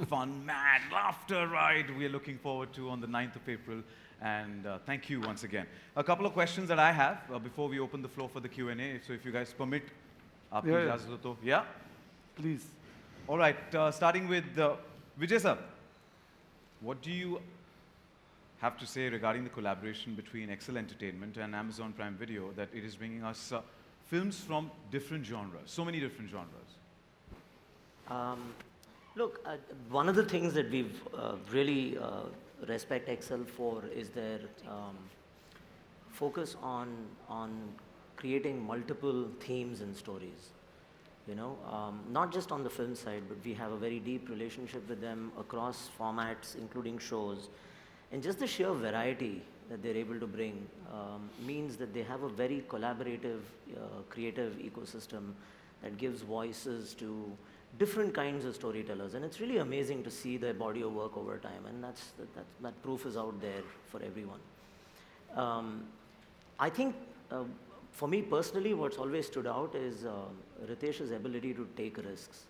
fun, mad laughter ride we are looking forward to on the 9th of April. And thank you once again. A couple of questions that I have before we open the floor for the Q&A. So if you guys permit, aapki ijazat ho to. Yeah? Please. All right, starting with Vijay sir. What do you have to say regarding the collaboration between Excel Entertainment and Amazon Prime Video, that it is bringing us films from different genres, so many different genres? Look, one of the things that we've really respect Excel for is their focus on creating multiple themes and stories. You know, not just on the film side, but we have a very deep relationship with them across formats, including shows. And just the sheer variety that they're able to bring means that they have a very collaborative, creative ecosystem that gives voices to different kinds of storytellers. And it's really amazing to see their body of work over time. And that proof is out there for everyone. I think, for me personally, what's always stood out is Ritesh's ability to take risks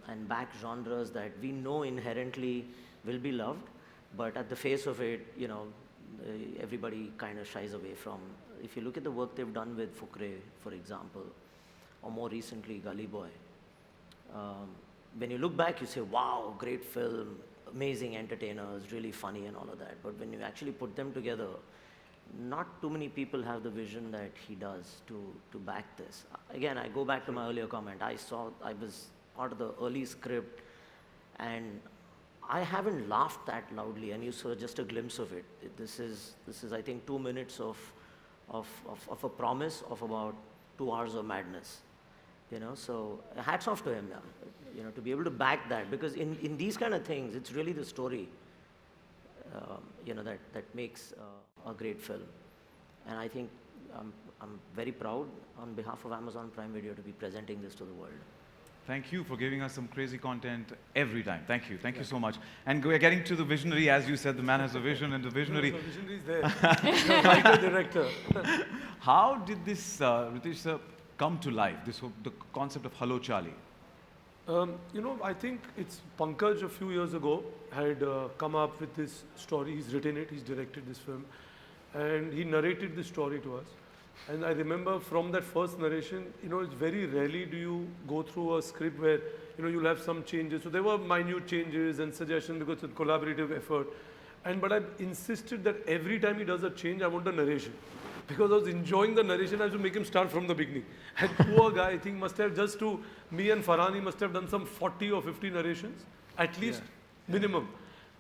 and back genres that we know inherently will be loved, but at the face of it, you know, everybody kind of shies away from. If you look at the work they've done with Fukre, for example, or more recently, Gully Boy, when you look back, you say, wow, great film, amazing entertainers, really funny and all of that. But when you actually put them together, not too many people have the vision that he does to back this. Again, I go back to my earlier comment. I was part of the early script, and I haven't laughed that loudly, and you saw just a glimpse of it. This is I think 2 minutes of a promise of about 2 hours of madness. You know, so hats off to him, yeah. You know, to be able to back that, because in these kind of things, it's really the story, you know, that makes a great film. And I think I'm very proud on behalf of Amazon Prime Video to be presenting this to the world. Thank you for giving us some crazy content every time. Thank you. Thank you so much. And we're getting to the visionary. As you said, the man has a vision, and the visionary... No, the visionary is there. Writer, director. How did this, Ritesh sir, come to life, the concept of Hello Charlie? You know, I think it's Pankaj a few years ago had come up with this story. He's written it, he's directed this film, and he narrated this story to us. And I remember from that first narration, you know, it's very rarely do you go through a script where, you know, you'll have some changes. So there were minute changes and suggestions because it's a collaborative effort. But I insisted that every time he does a change, I want a narration. Because I was enjoying the narration, I had to make him start from the beginning. And poor guy, I think must have just to me and Farhani must have done some 40 or 50 narrations, at least, minimum.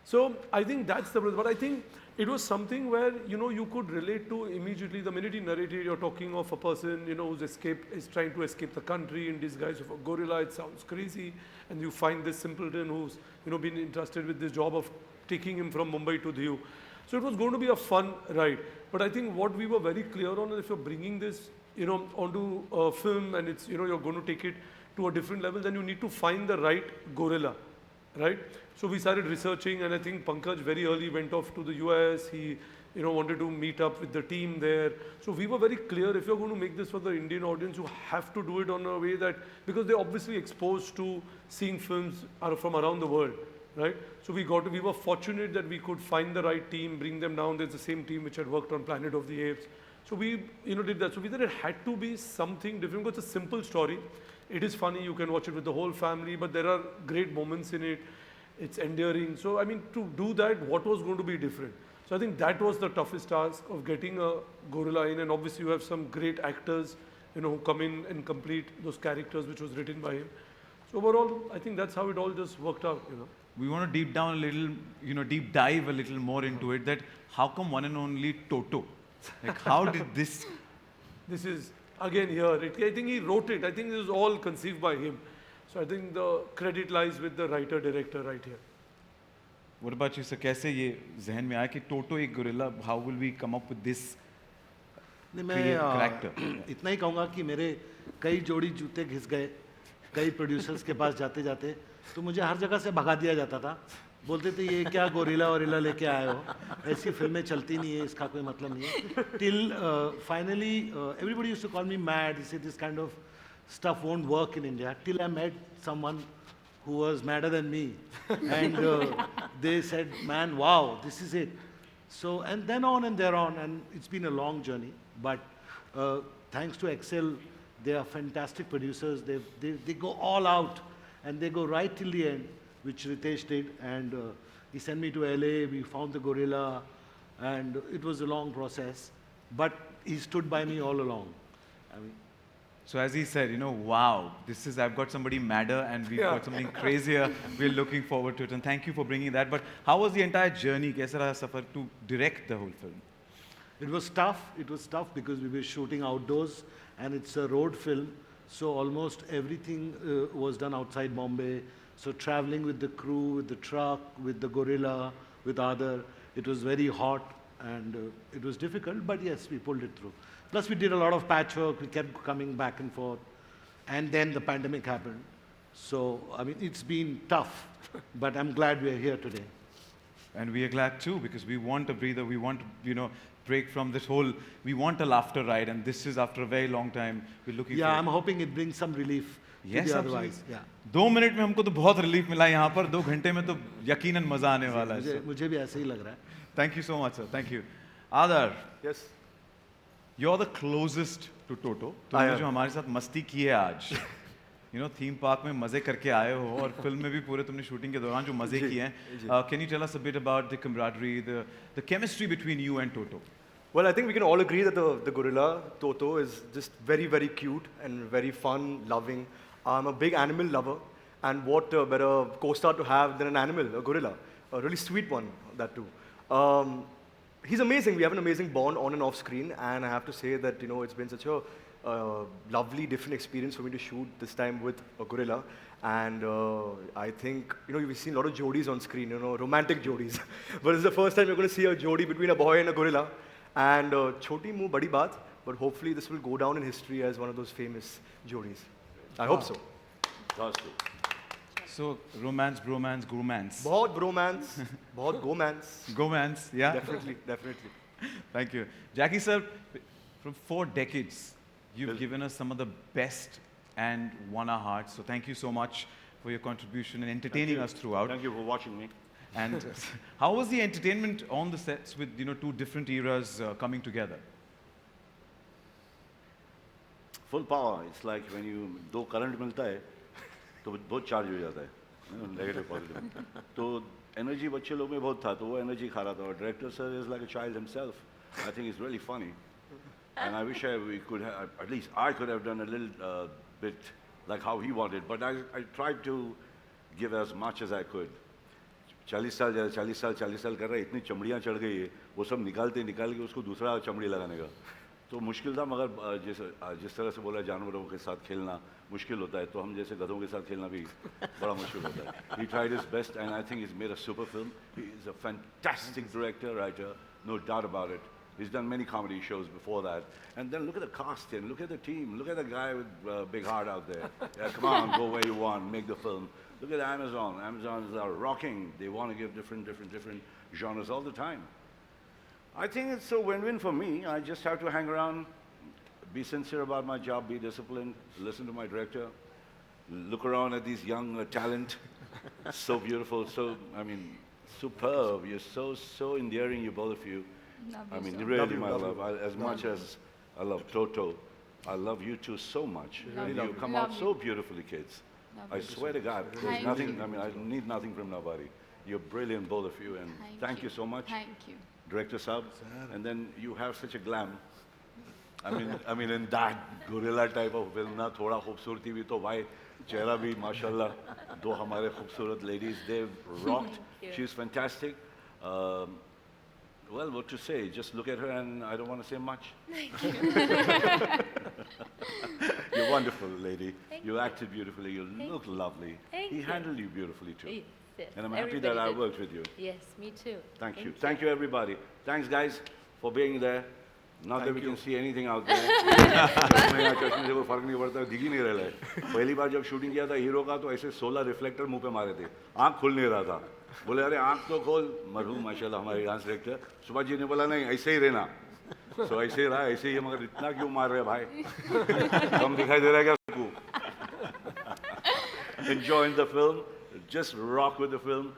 So I think that's the, but I think it was something where, you know, you could relate to immediately. The minute he narrated, you're talking of a person, you know, is trying to escape the country in disguise of a gorilla. It sounds crazy. And you find this simpleton who's, you know, been entrusted with this job of taking him from Mumbai to Diu. So it was going to be a fun ride. But I think what we were very clear on is if you're bringing this, you know, onto a film and it's, you know, you're going to take it to a different level, then you need to find the right gorilla, right? So we started researching, and I think Pankaj very early went off to the US. He, you know, wanted to meet up with the team there. So we were very clear, if you're going to make this for the Indian audience, you have to do it on a way that, because they're obviously exposed to seeing films from around the world, right? So we were fortunate that we could find the right team, bring them down. There's the same team which had worked on Planet of the Apes. So we, you know, did that. So we thought it had to be something different, because it's a simple story. It is funny, you can watch it with the whole family, but there are great moments in it. It's endearing. So, I mean, to do that, what was going to be different? So I think that was the toughest task of getting a gorilla in, and obviously you have some great actors, you know, who come in and complete those characters which was written by him. So overall, I think that's how it all just worked out, you know. We want to deep down a little, you know, deep dive a little more into it, that how come one and only Toto? Like, how did this? This is, again, here. I think he wrote it. I think this was all conceived by him. So I think the credit lies with the writer-director right here. What about you, sir? कैसे ये ज़हन में आया कि Toto एक gorilla? How will we come up with this character? इतना ही कहूँगा कि मेरे कई जोड़ी जूते घिस गए, कई प्रोड्यूसर्स के पास जाते जाते, तो मुझे हर जगह से भगा दिया जाता था. बोलते थे ये क्या गोरिल्ला वोरिल्ला लेके आए हो, ऐसी फिल्में चलती नहीं है, इसका कोई मतलब नहीं है. Till finally everybody used to call me mad. They said this kind of stuff won't work in India. Till I met someone who was madder than me. And they said, man, wow, this is it. So, and then on and there on, and it's been a long journey. But thanks to Excel, they are fantastic producers. They go all out, and they go right till the end, which Ritesh did. And he sent me to LA, we found the gorilla, and it was a long process. But he stood by me all along. I mean, So as he said, wow, I've got somebody madder and we've got something crazier. We're looking forward to it. And thank you for bringing that. But how was the entire journey, kaisa raha safar, to direct the whole film? it was tough. It was tough because we were shooting outdoors, and it's a road film. So almost everything was done outside Bombay. So traveling with the crew, with the truck, with the gorilla, with other, it was very hot, and it was difficult, but yes, we pulled it through. Plus we did a lot of patchwork, we kept coming back and forth, and then the pandemic happened. So, I mean, it's been tough, but I'm glad we're here today. And we are glad too, because we want a breather. We want to, break from this whole, we want a laughter ride, and this is after a very long time. We're looking Yeah, I'm for hoping it brings some relief Yes, to the absolutely. otherwise. Yeah. 2 minute में हमको तो बहुत relief मिला यहाँ पर 2 घंटे में तो यकीनन मजा आने वाला है मुझे भी ऐसे ही लग रहा है. Thank you so much, sir. Thank you. Adar, Yes. you're the closest to Toto. I तुमने am. जो हमारे साथ मस्ती की है आज, थीम पार्क में मजे करके आए हो और फिल्म में भी पूरे तुमने शूटिंग के दौरान जो मजे किए हैं. Can you tell us a bit about the camaraderie, the chemistry between you and Toto? Well, I think we can all agree that the gorilla, Toto, is just very, very cute and very fun, loving. I'm a big animal lover, and what better co-star to have than an animal, a gorilla, a really sweet one, that too. He's amazing. We have an amazing bond on and off screen, and I have to say that, it's been such a lovely, different experience for me to shoot this time with a gorilla. And I think, we've seen a lot of jodis on screen, romantic jodis. But it's the first time you're going to see a jodi between a boy and a gorilla. And choti muh badi baat, but hopefully this will go down in history as one of those famous jodis. I hope so. So, romance, bromance, gromance. Bahut bromance, bahut gomance. Gomance, yeah? Definitely, definitely. Thank you. Jackie sir, from 4 decades, you've given us some of the best and won our hearts. So thank you so much for your contribution and entertaining us throughout. Thank you for watching me. And how was the entertainment on the sets with 2 different eras coming together? Full power. It's like when you दो current मिलता है तो बहुत charge हो जाता है, negative positive. तो energy बच्चे लोग में बहुत था, तो वो energy खा रहा था. और director sir is like a child himself. I think he's really funny, and I wish we could have, at least I could have done a little bit like how he wanted. But I tried to give as much as I could. 40 साल कर रहा है, इतनी चमड़ियाँ चढ़ गई है, वो सब निकाल के उसको दूसरा चमड़ी लगाने का. तो मुश्किल था, मगर जिस तरह से बोला जानवरों के साथ खेलना मुश्किल होता है, तो हम जैसे गधों के साथ खेलना भी बड़ा मुश्किल होता है. He tried his best, and I think he's made a super film. He is a fantastic director, writer, no doubt about it. He's done many comedy shows before that. And then look at the casting, look at the team, look at the guy with big heart out there. Yeah, come on, go where you want, make the film. Look at Amazon. Amazons are rocking. They want to give different genres all the time. I think it's a win-win for me. I just have to hang around, be sincere about my job, be disciplined, listen to my director, look around at these young talent. So beautiful, superb. You're so endearing, you both of you. Really, my love. As much as I love Toto, I love you two so much. You come out so beautifully, kids. I swear to God, there's nothing, I need nothing from nobody. You're brilliant, both of you, and thank you so much. Thank you. Director Saab, and then you have such a glam. I mean, in that gorilla type of film, na thoda khoobsurati bhi to bhai, chehra bhi, mashallah, do hamare khoobsurat ladies, they've rocked. She's fantastic. Well, what to say? Just look at her, and I don't want to say much. You're wonderful, lady. You acted beautifully. You look lovely. He handled you beautifully too. And I'm happy that I worked with you. Yes, me too. Thank you. Thank you, everybody. Thanks, guys, for being there. Not that we can see anything out there. चश्मे या चश्मे से कोई फर्क नहीं पड़ता, दिख ही नहीं रहा है. पहली बार जब शूटिंग किया था हीरो का, तो ऐसे 16 रिफ्लेक्टर मुंह पे मारे थे. आंख खुल नहीं रहा था. बोले अरे आंख तो खोल. मरहूम माशाल्लाह हमारे डांस डायरेक्टर सुभाष जी ने बोला नहीं ऐसे ही रहना. तो ऐसे ही रहा, ऐसे ही, मगर इतना क्यों मार रहे भाई? कम दिखाई दे रहा है क्या सबको? enjoy the film, just rock with the film.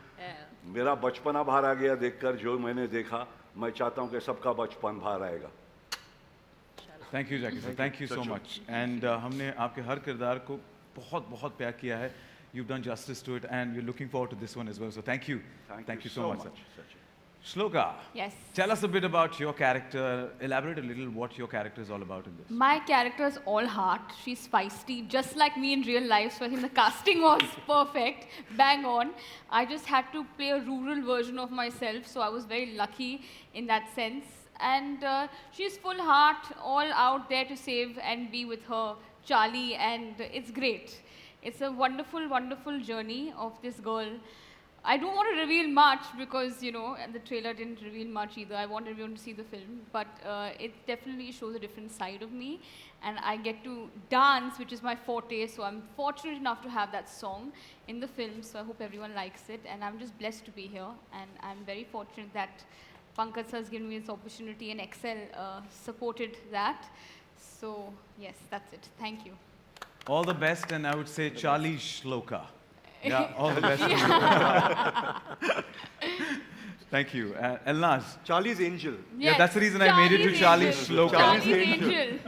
मेरा बचपना बाहर आ गया देखकर जो मैंने देखा मैं चाहता हूँ कि सबका बचपन बाहर आएगा. Thank you, Jackie sir. Thank you so much. And हमने आपके हर किरदार को बहुत बहुत प्यार किया है. You've done justice to it, and we're looking forward to this one as well. So thank you. Thank you so much, sir. Sachin. Shloka. Yes. Tell us a bit about your character. Elaborate a little what your character is all about in this. My character is all heart. She's feisty, just like me in real life. So I think the casting was perfect, bang on. I just had to play a rural version of myself, so I was very lucky in that sense. And she's full heart, all out there to save and be with her Charlie, and it's great. It's a wonderful, wonderful journey of this girl. I don't want to reveal much because, you know, and the trailer didn't reveal much either. I want everyone to see the film. But it definitely shows a different side of me. And I get to dance, which is my forte. So I'm fortunate enough to have that song in the film. So I hope everyone likes it. And I'm just blessed to be here. And I'm very fortunate that Pankaj sir has given me this opportunity and Excel supported that. So, yes, that's it. Thank you. All the best, and I would say Charlie Shloka. Yeah, all the best. Thank you. Elnaz. Charlie's Angel. Yeah, that's the reason I made it to Charlie Angel. Shloka. Charlie's Angel.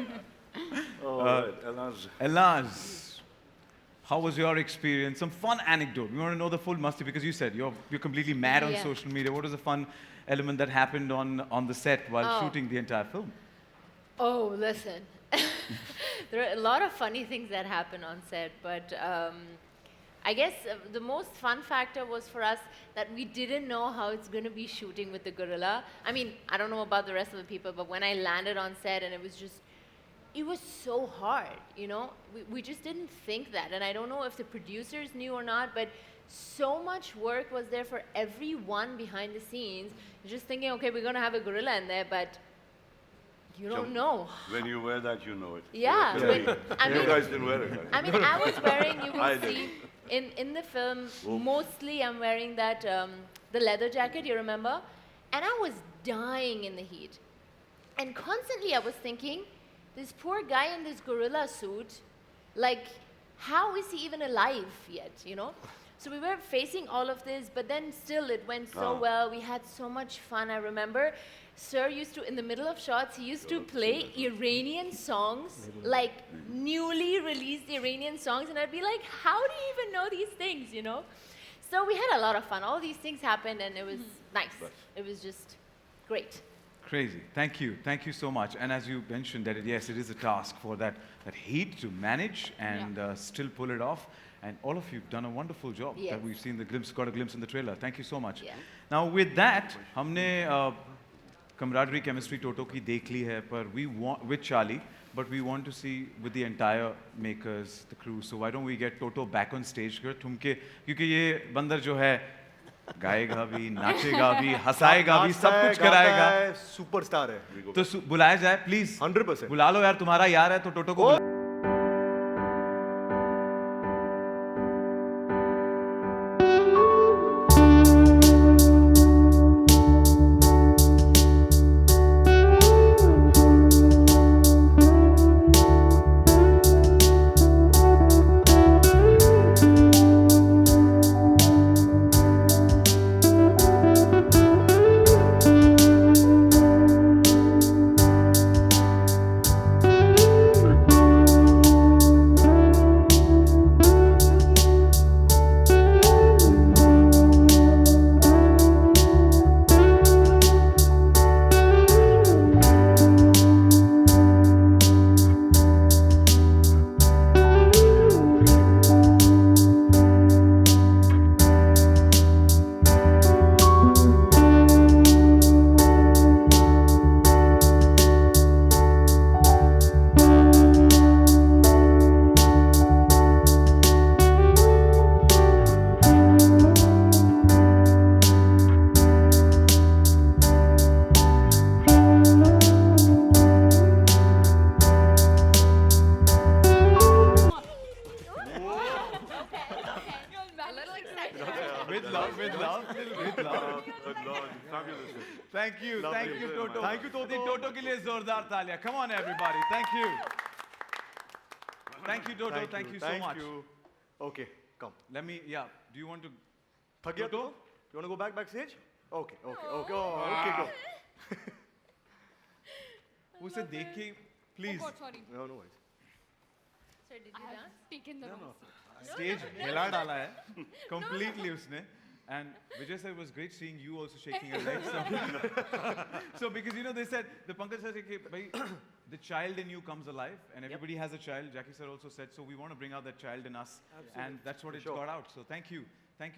Elnaz. Elnaz, how was your experience? Some fun anecdote. We want to know the full musty because you said you're completely mad on Yeah. social media. What was the fun element that happened on the set while shooting the entire film? Oh, listen. There are a lot of funny things that happen on set, but I guess the most fun factor was for us that we didn't know how it's going to be shooting with the gorilla. I mean, I don't know about the rest of the people, but when I landed on set and it was so hard, you know? We just didn't think that, and I don't know if the producers knew or not, but so much work was there for everyone behind the scenes. You're just thinking, okay, we're going to have a gorilla in there, but you don't know. When you wear that, you know it. Yeah. I You mean, guys didn't wear it. I mean, I was wearing, you I will did. see, in the film, mostly I'm wearing that, the leather jacket, you remember? And I was dying in the heat. And constantly I was thinking, this poor guy in this gorilla suit, like, how is he even alive yet, you know? So we were facing all of this, but then still it went so well. We had so much fun. I remember Sir used to, in the middle of shots, he used to play Iranian songs, like newly released Iranian songs, and I'd be like, how do you even know these things, you know? So we had a lot of fun. All these things happened, and it was nice. It was just great. Crazy. Thank you. Thank you so much. And as you mentioned that, yes, it is a task for that heat to manage and still pull it off. And all of you have done a wonderful job. Yes. That we've seen the glimpse, got a glimpse in the trailer. Thank you so much. Yeah. Now with that, हमने camaraderie, chemistry, Toto की देख ली है, पर we want with Charlie, but we want to see with the entire makers, the crew. So why don't we get Toto back on stage? क्योंकि ये बंदर जो है गाएगा भी, नाचेगा भी, हंसाएगा भी, सब कुछ कराएगा. सुपरस्टार है. तो बुलाया जाए, please. 100%. बुला लो यार, तुम्हारा यार है तो टोटो को बुला. With love, with love, with love. Thank you, Toto. Thank you, Toto. Toto के लिए जोरदार तालियां. Come on, everybody. Thank you. Thank you, Toto. Thank you so much. Okay. Come. Let me, yeah. Do you want to? थक गया तो? You want to go backstage? Okay. Oh, okay, go. उसे देख के, please. Oh God, sorry. No worries. So did I you have dance? taken the wrong. Stage हिला डाला है completely उसने. And Vijay sir, it was great seeing you also shaking your legs. So because you know they said the Pankaj said okay, bhai, the child in you comes alive, and everybody has a child. Jackie sir also said so. We want to bring out that child in us, and that's what it got out. So thank you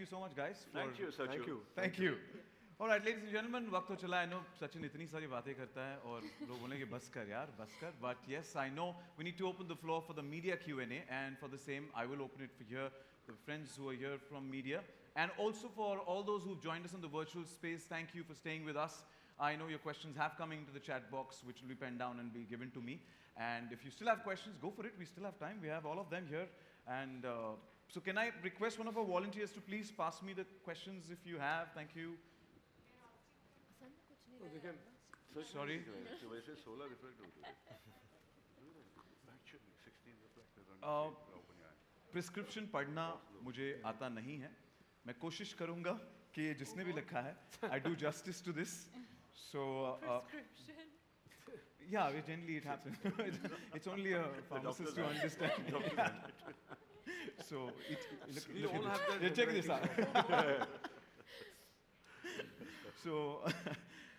so much, guys. Thank you, Sachin. Thank you. All right, ladies and gentlemen, वक्त तो चला. I know Sachin इतनी सारी बातें करता है और लोग बोलेंगे बस कर यार, बस कर. But yes, I know we need to open the floor for the media Q&A, and for the same, I will open it for here, the friends who are here from media, and also for all those who've joined us in the virtual space. Thank you for staying with us. I know your questions have come into the chat box, which will be penned down and be given to me. And if you still have questions, go for it. We still have time. We have all of them here. And so can I request one of our volunteers to please pass me the questions if you have? Thank you. Sorry. तो वैसे 16 reflect होते हैं. Actually, 16 reflectors on prescription पढ़ना मुझे आता नहीं है. मैं कोशिश करूंगा कि जिसने भी लिखा है, I do justice to this. So Prescription. yeah, generally it happens. It's only a pharmacist to understand. So look all at have this. that Check this out. So.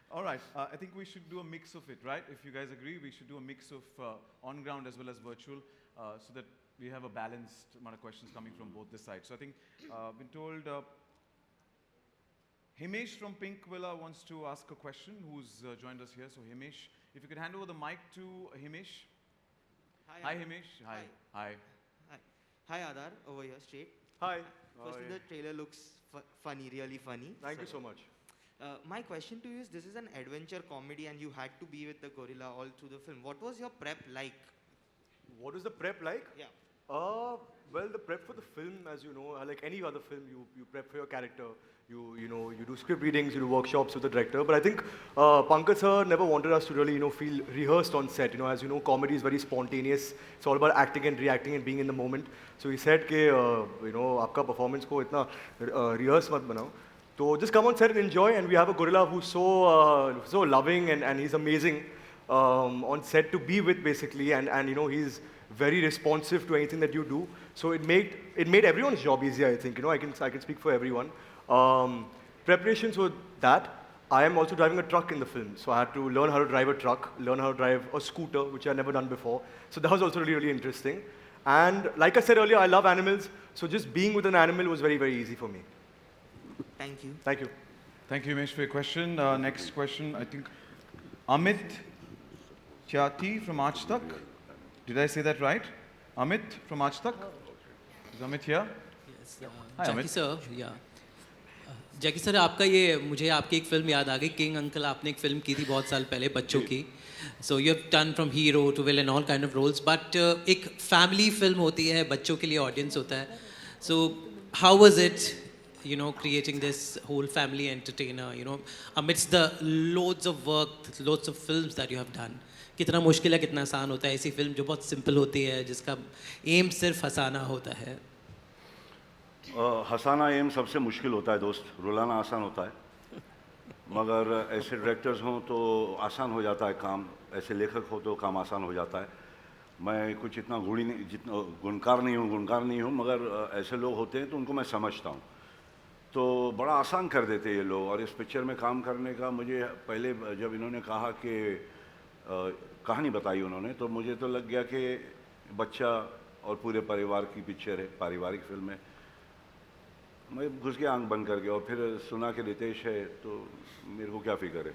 All right, I think we should do a mix of it, right? If you guys agree, we should do a mix of on-ground as well as virtual so that we have a balanced amount of questions coming from both the sides. So I think I've been told Himesh from Pink Villa wants to ask a question, who's joined us here. So Himesh, if you could hand over the mic to Himesh. Hi Himesh. Hi. Hi. Hi Adar, over here, straight. Hi. Firstly, the trailer looks funny, really funny. Thank you so much. My question to you is, this is an adventure comedy and you had to be with the gorilla all through the film. What was your prep like? What was the prep like? Yeah. Well, the prep for the film, as you know, like any other film, you prep for your character. You do script readings, you do workshops with the director. But I think Pankaj sir never wanted us to really, feel rehearsed on set. As you know, comedy is very spontaneous. It's all about acting and reacting and being in the moment. So he said, कि आपका performance को इतना rehearse मत बनाओ. So just come on set and enjoy. And we have a gorilla who's so loving and he's amazing on set to be with basically. And he's very responsive to anything that you do. So it made everyone's job easier. I think I can speak for everyone. Preparations were that. I am also driving a truck in the film, so I had to learn how to drive a truck, learn how to drive a scooter, which I had never done before. So that was also really, really interesting. And like I said earlier, I love animals. So just being with an animal was very, very easy for me. Thank you. Thank you. Thank you, Himesh, for your question. Next question, I think Amit Chati from Aaj Tak. Did I say that right? Amit from Aaj Tak? Is Amit here? Yes. Hi, Jackie Amit. sir, yeah. Jackie sir आपका ये मुझे आपकी एक film याद आ गई king uncle आपने एक film की थी बहुत साल पहले बच्चों की so you have done from hero to villain all kind of roles but एक फैमिली फिल्म होती है बच्चों के लिए ऑडियंस होता है so how was it creating this whole family entertainer amidst the loads of work loads of films that you have done कितना मुश्किल है कितना आसान होता है ऐसी फिल्म जो बहुत सिंपल होती है जिसका एम सिर्फ हंसाना होता है हंसाना एम सबसे मुश्किल होता है दोस्त रुलाना आसान होता है मगर ऐसे डायरेक्टर्स हों तो आसान हो जाता है काम ऐसे लेखक हो तो काम आसान हो जाता है मैं कुछ इतना गुणकार नहीं हूँ मगर ऐसे लोग होते हैं तो उनको मैं समझता हूँ तो बड़ा आसान कर देते ये लोग और इस पिक्चर में काम करने का मुझे पहले जब इन्होंने कहा कि कहानी बताई उन्होंने तो मुझे तो लग गया कि बच्चा और पूरे परिवार की पिक्चर है पारिवारिक फिल्म है मैं घुस गया आंख बंद करके और फिर सुना कि रितेश है तो मेरे को क्या फिक्र है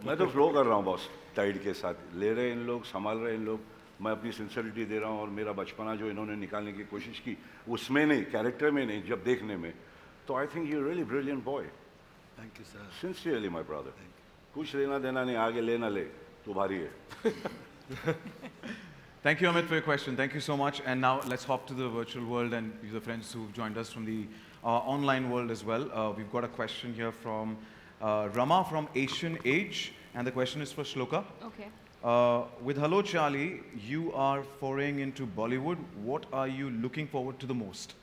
मैं तो फ्लो कर रहा हूँ बॉस टाइड के साथ ले रहे इन लोग संभाल रहे इन लोग मैं अपनी सिंसियरिटी दे रहा हूँ और मेरा बचपना जो इन्होंने निकालने की कोशिश की उसमें नहीं कैरेक्टर में नहीं जब देखने में तो I think you really brilliant boy thank you sir sincerely my brother कुछ लेना देना नहीं आगे लेना ले तू भारी है Thank you, Amit, for your question. Thank you so much. And now let's hop to the virtual world and the friends who've joined us from the online world as well. We've got a question here from Rama from Asian Age, and the question is for Shloka. Okay. With Hello Charlie, you are foraying into Bollywood. What are you looking forward to the most?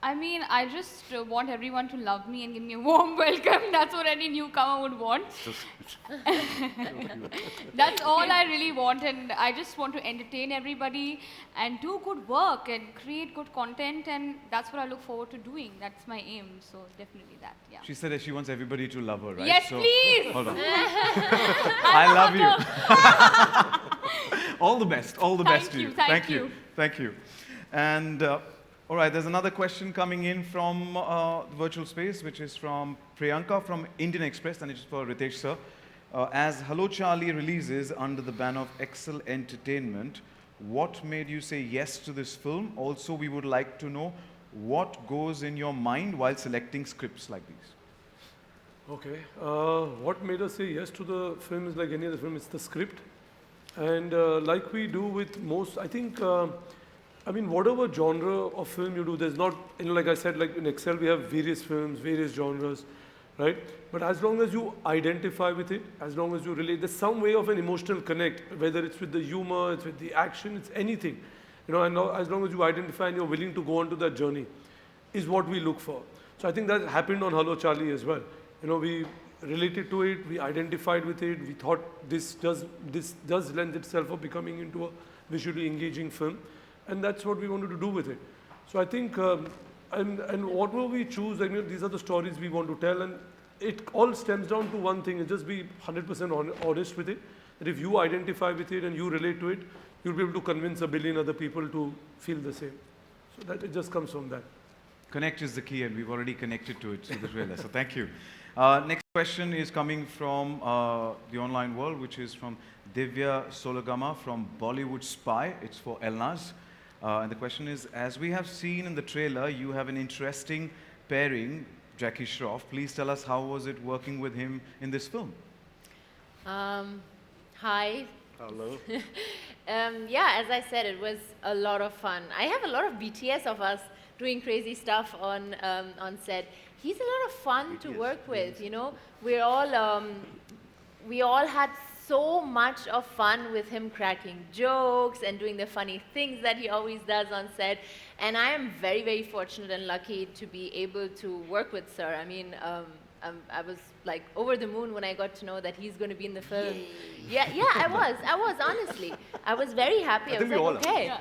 I mean, I just want everyone to love me and give me a warm welcome. That's what any newcomer would want. That's all I really want, and I just want to entertain everybody and do good work and create good content, and that's what I look forward to doing. That's my aim, so definitely that, yeah. She said that she wants everybody to love her, right? Yes, please! Hold on. I love you. All the best. All the best to you. Thank you. Thank you. And all right, there's another question coming in from the virtual space, which is from Priyanka from Indian Express, and it's for Ritesh sir. As Hello Charlie releases under the banner of Excel Entertainment, what made you say yes to this film? Also, we would like to know what goes in your mind while selecting scripts like these. Okay. What made us say yes to the film is like any other film, it's the script. And like we do with most, I think, I mean, whatever genre of film you do, there's not, like I said, like in Excel, we have various films, various genres, right? But as long as you identify with it, as long as you relate, there's some way of an emotional connect, whether it's with the humor, it's with the action, it's anything. And as long as you identify and you're willing to go on to that journey, is what we look for. So I think that happened on Hello Charlie as well. We related to it, we identified with it, we thought this does lend itself of becoming into a visually engaging film. And that's what we wanted to do with it. So I think, and whatever we choose, these are the stories we want to tell, and it all stems down to one thing, is just be 100% honest with it. That if you identify with it and you relate to it, you'll be able to convince a billion other people to feel the same. So that it just comes from that. Connect is the key, and we've already connected to it through the trailer, so thank you. Next question is coming from the online world, which is from Divya Solagama from Bollywood Spy. It's for Elnaz. And the question is, as we have seen in the trailer, you have an interesting pairing, Jackie Shroff. Please tell us, how was it working with him in this film? Hi. Hello. Yeah, as I said, it was a lot of fun. I have a lot of BTS of us doing crazy stuff on set. He's a lot of fun to work with, we all had so much of fun with him cracking jokes and doing the funny things that he always does on set. And I am very, very fortunate and lucky to be able to work with Sir. I mean, I was like over the moon when I got to know that he's going to be in the film. Yeah, I was, honestly. I was very happy. I was like, okay.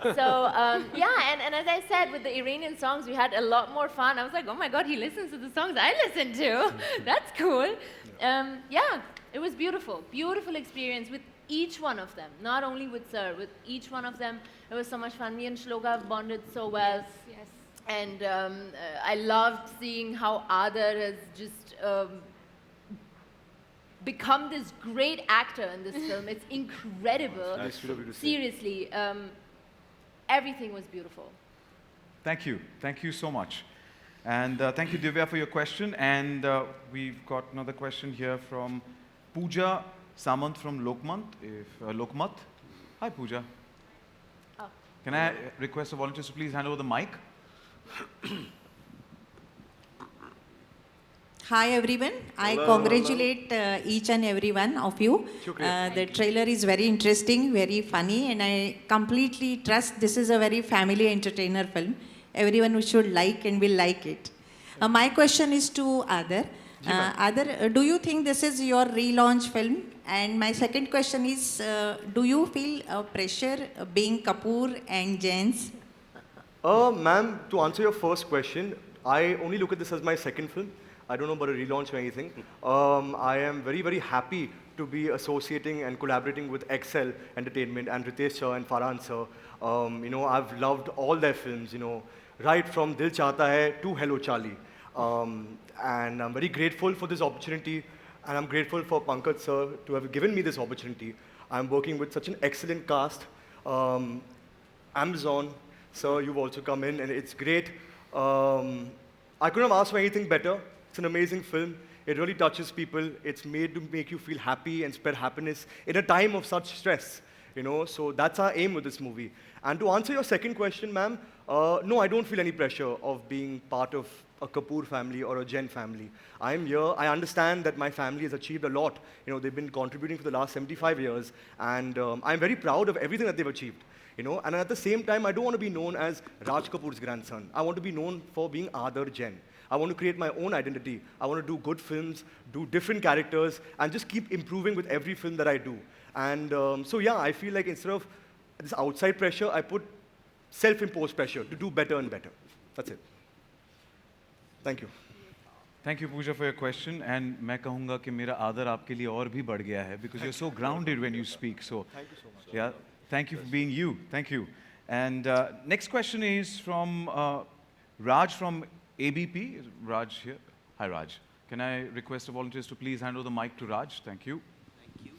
So, yeah, and as I said, with the Iranian songs, we had a lot more fun. I was like, oh my God, he listens to the songs I listen to. That's cool. Yeah, it was beautiful. Beautiful experience with each one of them. Not only with Sir, with each one of them. It was so much fun. Me and Shloka bonded so well. Yes. And I loved seeing how Adar has just become this great actor in this film. It's incredible. Nice of you to say. Seriously, everything was beautiful. Thank you. Thank you so much. And thank you, Divya, for your question. And we've got another question here from Pooja Samant from Lokmat. Hi, Pooja. Oh. Can I request the volunteers to please hand over the mic? Hi everyone, I congratulate each and every one of you. The trailer is very interesting, very funny, and I completely trust this is a very family entertainer film. Everyone should like and will like it. My question is to Adar. Adar, do you think this is your relaunch film? And my second question is, do you feel pressure being Kapoor and Jain's? Ma'am, to answer your first question, I only look at this as my second film. I don't know about a relaunch or anything. I am very, very happy to be associating and collaborating with Excel Entertainment and Ritesh sir and Farhan sir. I've loved all their films, right from Dil Chahta Hai to Hello Charlie. And I'm very grateful for this opportunity, and I'm grateful for Pankaj sir to have given me this opportunity. I'm working with such an excellent cast. Amazon, sir, you've also come in, and it's great. I couldn't have asked for anything better. It's an amazing film. It really touches people. It's made to make you feel happy and spread happiness in a time of such stress. So that's our aim with this movie. And to answer your second question, ma'am, no, I don't feel any pressure of being part of a Kapoor family or a Jain family. I'm here, I understand that my family has achieved a lot. You know, they've been contributing for the last 75 years, and I'm very proud of everything that they've achieved. You know, and at the same time, I don't want to be known as Raj Kapoor's grandson. I want to be known for being Aadar Jain. I want to create my own identity. I want to do good films, do different characters, and just keep improving with every film that I do. And so yeah, I feel like instead of this outside pressure, I put self-imposed pressure to do better and better. That's it. Thank you. Thank you, Pooja, for your question. And मैं कहूँगा कि मेरा आदर आपके लिए और भी बढ़ गया है because you're so grounded when you speak. So, Thank you so much. yeah, thank you for being you. Thank you. And next question is from Raj from ABP. Raj here. Hi, Raj. Can I request the volunteers to please hand over the mic to Raj? Thank you. Thank you.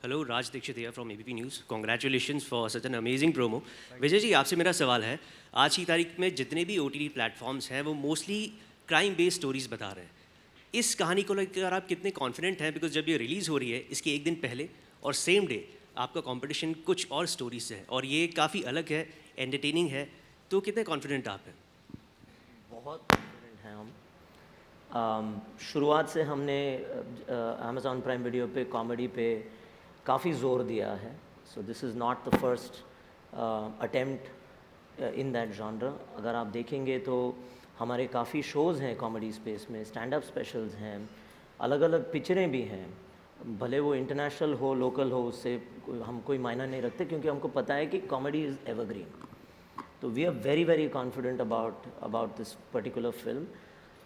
Hello, Raj Dixit here from ABP News. Congratulations for such an amazing promo. Vijay ji, आपसे मेरा सवाल है, आज की तारीख में जितने भी OTT प्लेटफॉर्म्स हैं वो मोस्टली क्राइम बेस्ड स्टोरीज बता रहे हैं. इस कहानी को लेकर आप कितने कॉन्फिडेंट हैं? बिकॉज जब ये रिलीज़ हो रही है इसके एक दिन पहले और सेम डे आपका कंपटीशन कुछ और स्टोरीज से है और ये काफ़ी अलग है, एंटरटेनिंग है, तो कितने कॉन्फिडेंट आप हैं? बहुत कॉन्फिडेंट हैं हम. शुरुआत से हमने Amazon प्राइम वीडियो पे कॉमेडी पे काफ़ी ज़ोर दिया है. So this is not the first attempt in that genre. अगर आप देखेंगे तो हमारे काफ़ी शोज़ हैं कॉमेडी स्पेस में, स्टैंड अप स्पेशल्स हैं, अलग अलग पिक्चरें भी हैं. भले वो इंटरनेशनल हो, लोकल हो, उससे हम कोई मायना नहीं रखते क्योंकि हमको पता है कि कॉमेडी इज़ एवरग्रीन. तो we are very very confident about this particular film.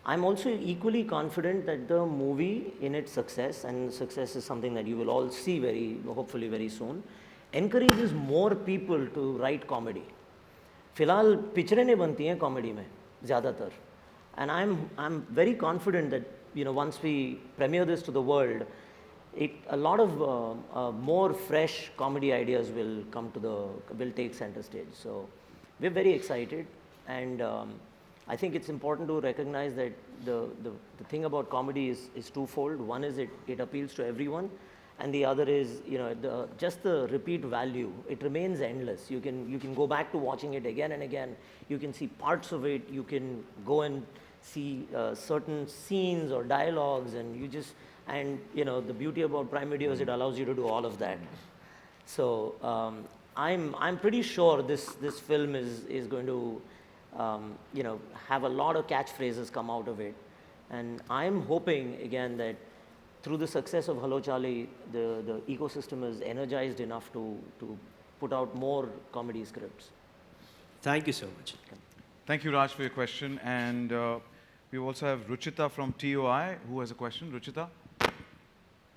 I am also equally confident that the movie in its success, and success is something that you will all see very hopefully very soon, encourages more people to write comedy. फ़िलहाल पिक्चरें नहीं बनती हैं comedy में ज़्यादातर, and I'm very confident that, you know, once we premiere this to the world, a lot of more fresh comedy ideas will take center stage. So we're very excited, and I think it's important to recognize that the thing about comedy is twofold. One is it appeals to everyone, and the other is, you know, just the repeat value. It remains endless. You can go back to watching it again and again. You can see parts of it. You can go and see certain scenes or dialogues, and you know, the beauty about Prime Video is it allows you to do all of that. So I'm pretty sure this film is going to you know, have a lot of catchphrases come out of it, and I'm hoping again that through the success of Hello Charlie, the ecosystem is energized enough to put out more comedy scripts. Thank you so much. Thank you, Raj, for your question. And we also have Ruchita from TOI who has a question. Ruchita?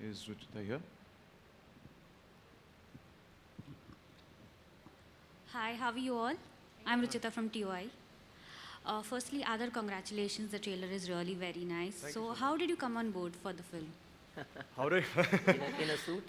Is Ruchita here? Hi, how are you all? I'm Ruchita from TOI. Firstly, Adar, congratulations. The trailer is really very nice. So how did you come on board for the film? How do I? In a suit?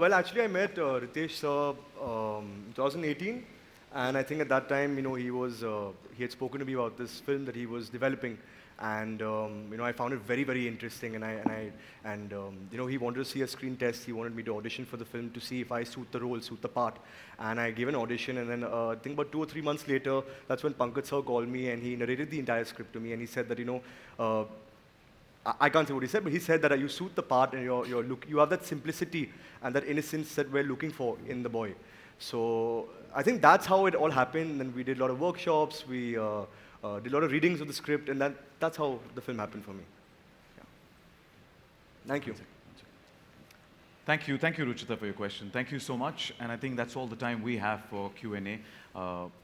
Well, actually, I met Ritesh sir in 2018, and I think at that time, you know, he had spoken to me about this film that he was developing, and you know, I found it very, very interesting, and you know, he wanted to see a screen test. He wanted me to audition for the film to see if I suit the role, suit the part, and I gave an audition, and then I think about 2 or 3 months later, that's when Pankaj sir called me, and he narrated the entire script to me, and he said that, you know, I can't say what he said, but he said that you suit the part and you have that simplicity and that innocence that we're looking for in the boy. So I think that's how it all happened. And we did a lot of workshops, we did a lot of readings of the script, and that's how the film happened for me. Yeah. Thank you. Thank you, Ruchita, for your question. Thank you so much, and I think that's all the time we have for Q&A.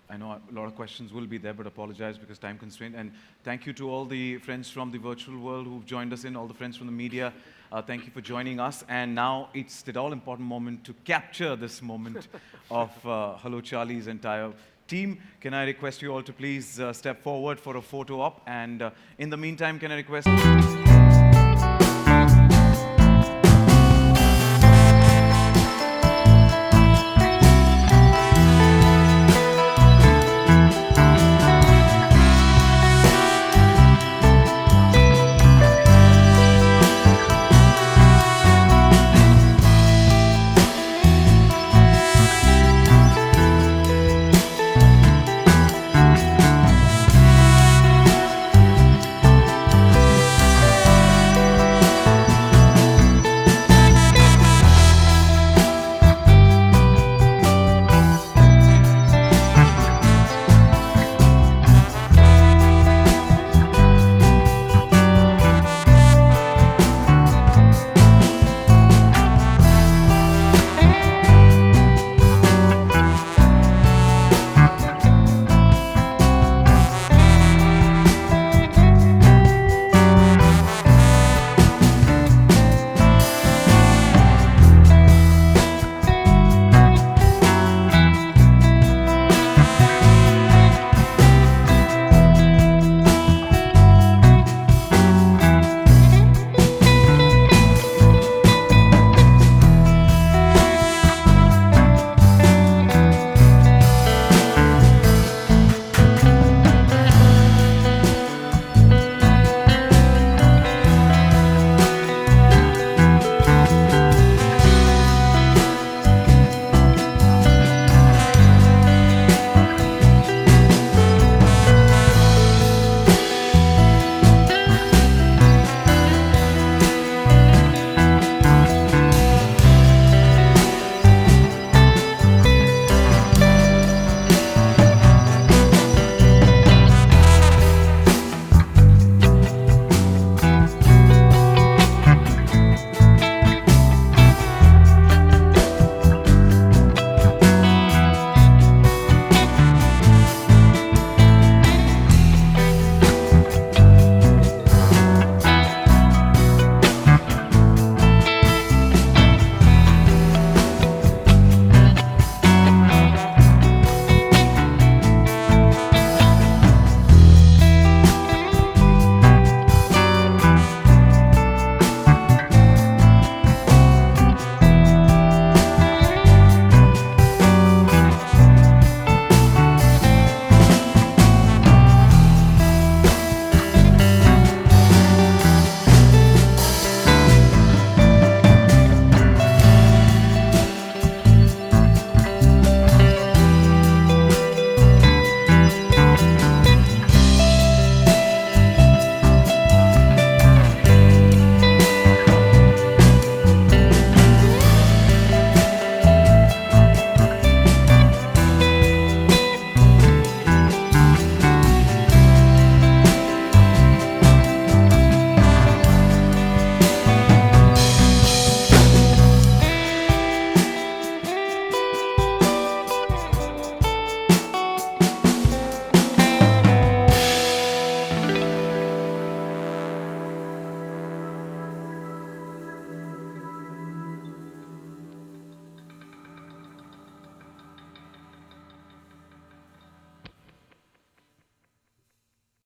I know a lot of questions will be there, but apologize because time constraint. And thank you to all the friends from the virtual world who've joined us in, all the friends from the media. Thank you for joining us. And now it's the all-important moment to capture this moment of Hello Charlie's entire team. Can I request you all to please step forward for a photo op? And in the meantime, can I request...